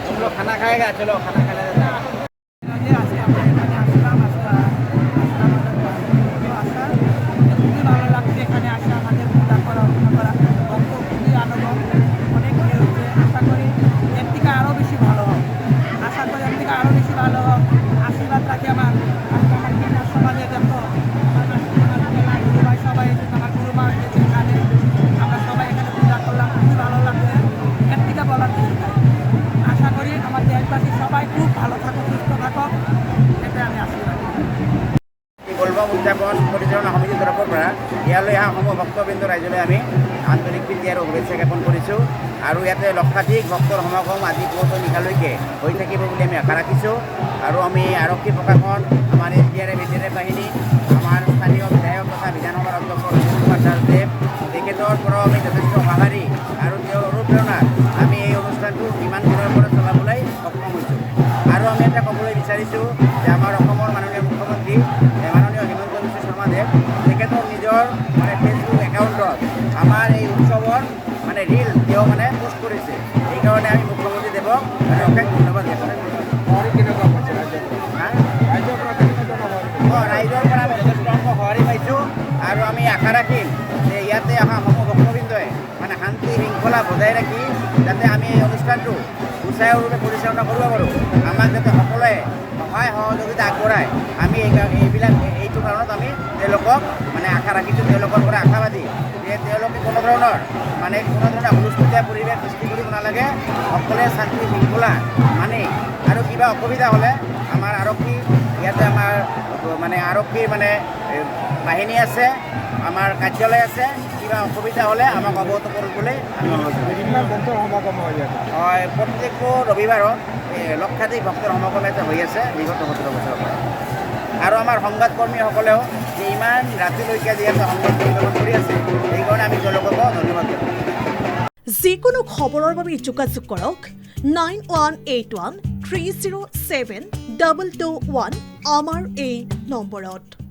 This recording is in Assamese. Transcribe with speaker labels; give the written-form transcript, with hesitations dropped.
Speaker 1: तुम लोग खाना खाएगा चलो खाना खाने উদযাপন পৰিচালনা সমিতিৰ তৰফৰ পৰা ইয়ালৈ অহা সমূহ ভক্তবৃন্দ ৰাইজলৈ আমি আন্তৰিক প্ৰীতি আৰু শুভেচ্ছা জ্ঞাপন কৰিছোঁ আৰু ইয়াতে লক্ষাধিক ভক্তৰ সমাগম আজি পুৱতে নিশালৈকে হৈ থাকিব বুলি আমি আশা ৰাখিছোঁ আৰু আমি আৰক্ষী প্ৰশাসন আমাৰ এছডিআৰএফ বাহিনী আমাৰ স্থানীয় বিধায়ক তথা বিধানসভাৰ অধ্যক্ষ ৰঞ্জিত কুমাৰ দাসদেৱ তেখেতৰ পৰাও আমি যথেষ্ট সঁহাৰি আৰু তেওঁৰ অনুপ্ৰেৰণাত আমি এই অনুষ্ঠানটো ইমান দিনৰ পৰা চলাবলৈ সক্ষম হৈছোঁ আৰু আমি এটা ক'বলৈ বিচাৰিছোঁ যে আমাৰ অসমৰ মাননীয় মুখ্যমন্ত্ৰী মাননীয় হিমন্ত বিশ্ব শৰ্মা দেৱ তেখেতৰ নিজৰ মানে ফেচবুক একাউণ্টত আমাৰ এই উৎসৱৰ মানে ৰীল তেওঁ মানে পোষ্ট কৰিছে সেইকাৰণে আমি মুখ্যমন্ত্ৰী দেৱক মানে অশেষ ধন্যবাদ জ্ঞাপন কৰিছোঁ ৰাইজৰ পৰা আমি যথেষ্ট অংশ সঁহাৰি পাইছোঁ আৰু আমি আশা ৰাখিম যে ইয়াতে অহা সমূহ ভক্তবৃন্দই মানে শান্তি শৃংখলা বজাই ৰাখি যাতে আমি এই অনুষ্ঠানটো সুচাৰুৰূপে পৰিচালনা কৰিব পাৰোঁ আমাক যাতে সকলোৱে সহায় সহযোগিতা আগবঢ়ায় আমি এইটো কাৰণত আমি তেওঁলোকক মানে আশা ৰাখিছোঁ তেওঁলোকৰ পৰা আশাবাদী যে তেওঁলোকে কোনো ধৰণৰ হুলস্থুলীয়া পৰিৱেশ সৃষ্টি কৰিব নালাগে সকলোৱে শান্তি শৃংখলা মানি আৰু কিবা অসুবিধা হ'লে আমাৰ আৰক্ষী ইয়াতে আমাৰ মানে আৰক্ষীৰ মানে বাহিনী আছে আমাৰ কাৰ্যালয় আছে কিবা অসুবিধা হ'লে আমাক অৱগত কৰিবলৈ আমি অনুৰোধ হয় প্ৰত্যেকটো ৰবিবাৰত লক্ষাধিক ভক্তৰ সমাগম ইয়াতে হৈ আছে বিগত 17 বছৰৰ পৰা আৰু আমাৰ সংবাদকৰ্মীসকলেও যে ইমান ৰাতিলৈকে যিহেতু সংবাদ পৰিৱেশন কৰি আছে সেইকাৰণে আমি তেওঁলোকক ধন্যবাদ দিওঁ
Speaker 2: যিকোনো খবৰৰ বাবে যোগাযোগ কৰক 9181 307 221 আমাৰ এই নম্বৰত।